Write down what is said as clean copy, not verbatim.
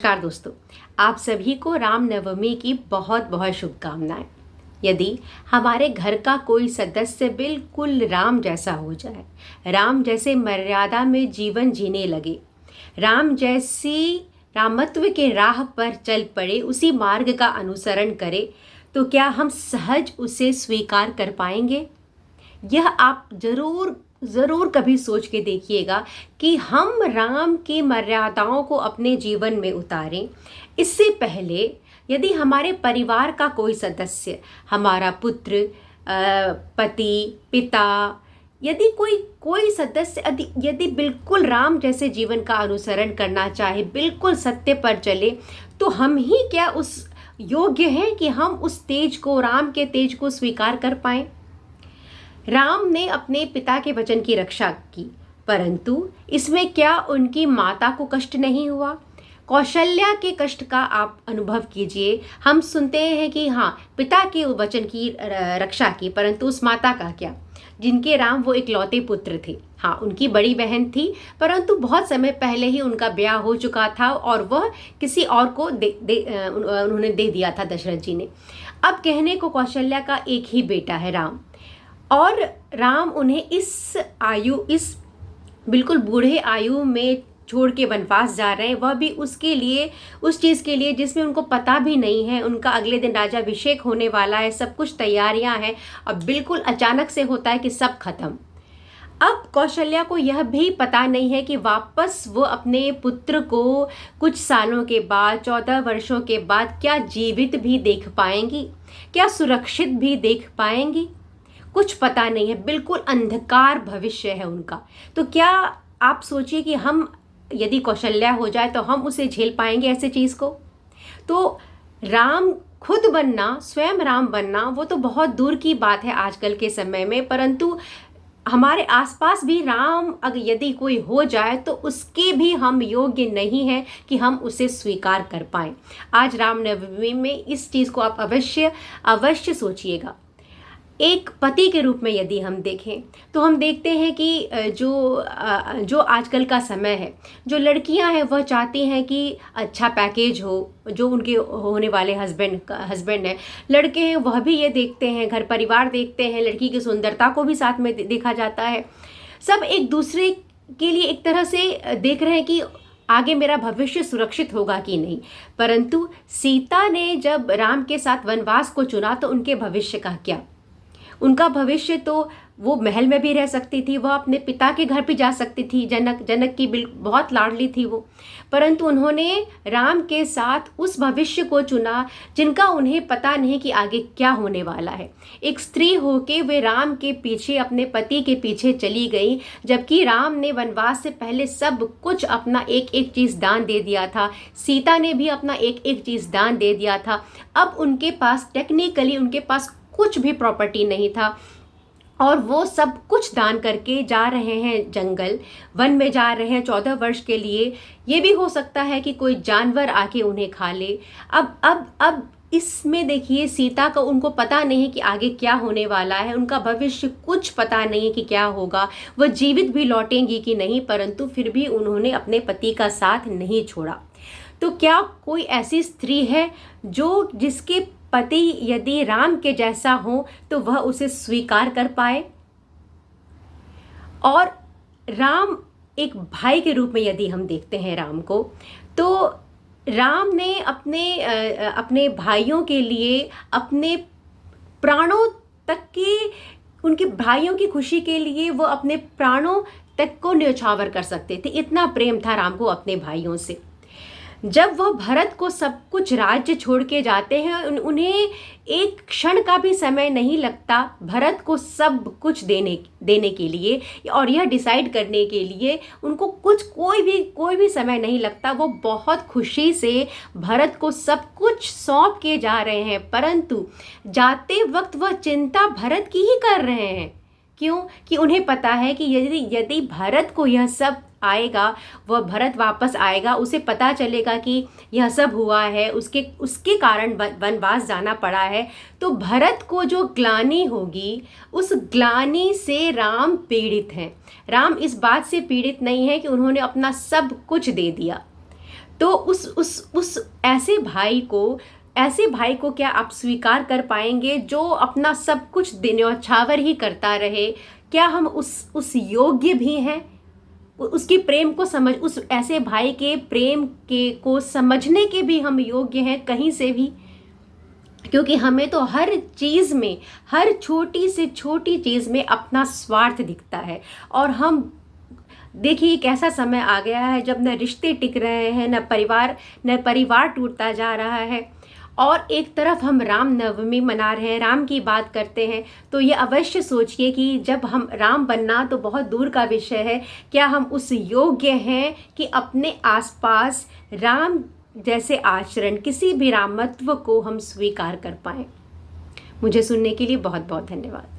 नमस्कार दोस्तों, आप सभी को रामनवमी की बहुत बहुत शुभकामनाएं। यदि हमारे घर का कोई सदस्य बिल्कुल राम जैसा हो जाए, राम जैसे मर्यादा में जीवन जीने लगे, राम जैसी रामत्व के राह पर चल पड़े, उसी मार्ग का अनुसरण करे, तो क्या हम सहज उसे स्वीकार कर पाएंगे? यह आप जरूर ज़रूर कभी सोच के देखिएगा कि हम राम की मर्यादाओं को अपने जीवन में उतारें। इससे पहले यदि हमारे परिवार का कोई सदस्य, हमारा पुत्र, पति, पिता, यदि कोई कोई सदस्य यदि बिल्कुल राम जैसे जीवन का अनुसरण करना चाहे, बिल्कुल सत्य पर चले, तो हम ही क्या उस योग्य हैं कि हम उस तेज को, राम के तेज को स्वीकार कर पाएं? राम ने अपने पिता के वचन की रक्षा की, परंतु इसमें क्या उनकी माता को कष्ट नहीं हुआ? कौशल्या के कष्ट का आप अनुभव कीजिए। हम सुनते हैं कि हाँ, पिता के वचन की रक्षा की, परंतु उस माता का क्या, जिनके राम वो इकलौते पुत्र थे। हाँ, उनकी बड़ी बहन थी, परंतु बहुत समय पहले ही उनका ब्याह हो चुका था और वह किसी और को उन्होंने दे दिया था, दशरथ जी ने। अब कहने को कौशल्या का एक ही बेटा है, राम, और राम उन्हें इस बिल्कुल बूढ़े आयु में छोड़ के वनवास जा रहे हैं, वह भी उसके लिए, उस चीज़ के लिए जिसमें उनको पता भी नहीं है। उनका अगले दिन राजाभिषेक होने वाला है, सब कुछ तैयारियां हैं, और बिल्कुल अचानक से होता है कि सब खत्म। अब कौशल्या को यह भी पता नहीं है कि वापस वो अपने पुत्र को कुछ सालों के बाद, 14 वर्षों के बाद, क्या जीवित भी देख पाएंगी, क्या सुरक्षित भी देख पाएंगी? कुछ पता नहीं है, बिल्कुल अंधकार भविष्य है उनका। तो क्या आप सोचिए कि हम, यदि कौशल्या हो जाए तो हम उसे झेल पाएंगे ऐसे चीज़ को? तो राम खुद बनना, स्वयं राम बनना, वो तो बहुत दूर की बात है आजकल के समय में, परंतु हमारे आसपास भी राम अगर यदि कोई हो जाए तो उसके भी हम योग्य नहीं हैं कि हम उसे स्वीकार कर पाएं। आज रामनवमी में इस चीज़ को आप अवश्य अवश्य सोचिएगा। एक पति के रूप में यदि हम देखें तो हम देखते हैं कि जो आजकल का समय है, जो लड़कियां हैं वह चाहती हैं कि अच्छा पैकेज हो, जो उनके होने वाले हस्बैंड हैं। लड़के हैं वह भी ये देखते हैं, घर परिवार देखते हैं, लड़की की सुंदरता को भी साथ में देखा जाता है। सब एक दूसरे के लिए एक तरह से देख रहे हैं कि आगे मेरा भविष्य सुरक्षित होगा कि नहीं। परंतु सीता ने जब राम के साथ वनवास को चुना तो उनके भविष्य का क्या? उनका भविष्य तो, वो महल में भी रह सकती थी, वह अपने पिता के घर भी जा सकती थी, जनक की बहुत लाडली थी वो, परंतु उन्होंने राम के साथ उस भविष्य को चुना जिनका उन्हें पता नहीं कि आगे क्या होने वाला है। एक स्त्री होके वे राम के पीछे, अपने पति के पीछे चली गई, जबकि राम ने वनवास से पहले सब कुछ अपना एक एक चीज़ दान दे दिया था, सीता ने भी अपना एक एक चीज़ दान दे दिया था। अब उनके पास टेक्निकली उनके पास कुछ भी प्रॉपर्टी नहीं था, और वो सब कुछ दान करके जा रहे हैं, जंगल वन में जा रहे हैं 14 वर्ष के लिए। ये भी हो सकता है कि कोई जानवर आके उन्हें खा ले। अब इसमें देखिए, सीता का उनको पता नहीं कि आगे क्या होने वाला है, उनका भविष्य कुछ पता नहीं है कि क्या होगा, वह जीवित भी लौटेंगी कि नहीं, परंतु फिर भी उन्होंने अपने पति का साथ नहीं छोड़ा। तो क्या कोई ऐसी स्त्री है जिसके पति यदि राम के जैसा हो तो वह उसे स्वीकार कर पाए? और राम एक भाई के रूप में यदि हम देखते हैं राम को, तो राम ने अपने भाइयों के लिए, अपने प्राणों तक के, उनके भाइयों की खुशी के लिए वो अपने प्राणों तक को न्यौछावर कर सकते थे। इतना प्रेम था राम को अपने भाइयों से। जब वह भरत को सब कुछ राज्य छोड़ के जाते हैं, उन्हें एक क्षण का भी समय नहीं लगता भरत को सब कुछ देने के लिए, और यह डिसाइड करने के लिए उनको कोई भी समय नहीं लगता। वो बहुत खुशी से भरत को सब कुछ सौंप के जा रहे हैं, परंतु जाते वक्त वह चिंता भरत की ही कर रहे हैं। क्यों? कि उन्हें पता है कि यदि भरत को यह सब आएगा, वह भरत वापस आएगा, उसे पता चलेगा कि यह सब हुआ है, उसके कारण वनवास जाना पड़ा है, तो भरत को जो ग्लानि होगी, उस ग्लानि से राम पीड़ित हैं। राम इस बात से पीड़ित नहीं है कि उन्होंने अपना सब कुछ दे दिया। तो उस ऐसे भाई को क्या आप स्वीकार कर पाएंगे जो अपना सब कुछ न्यौछावर ही करता रहे? क्या हम उस योग्य भी हैं? उसकी प्रेम को उस ऐसे भाई के प्रेम के को समझने के भी हम योग्य हैं कहीं से भी? क्योंकि हमें तो हर चीज़ में, हर छोटी से छोटी चीज़ में अपना स्वार्थ दिखता है। और हम देखिए एक ऐसा समय आ गया है जब न रिश्ते टिक रहे हैं, न परिवार टूटता जा रहा है। और एक तरफ हम राम नवमी मना रहे हैं, राम की बात करते हैं, तो ये अवश्य सोचिए कि जब हम राम बनना तो बहुत दूर का विषय है, क्या हम उस योग्य हैं कि अपने आसपास राम जैसे आचरण, किसी भी रामत्व को हम स्वीकार कर पाएं? मुझे सुनने के लिए बहुत बहुत धन्यवाद।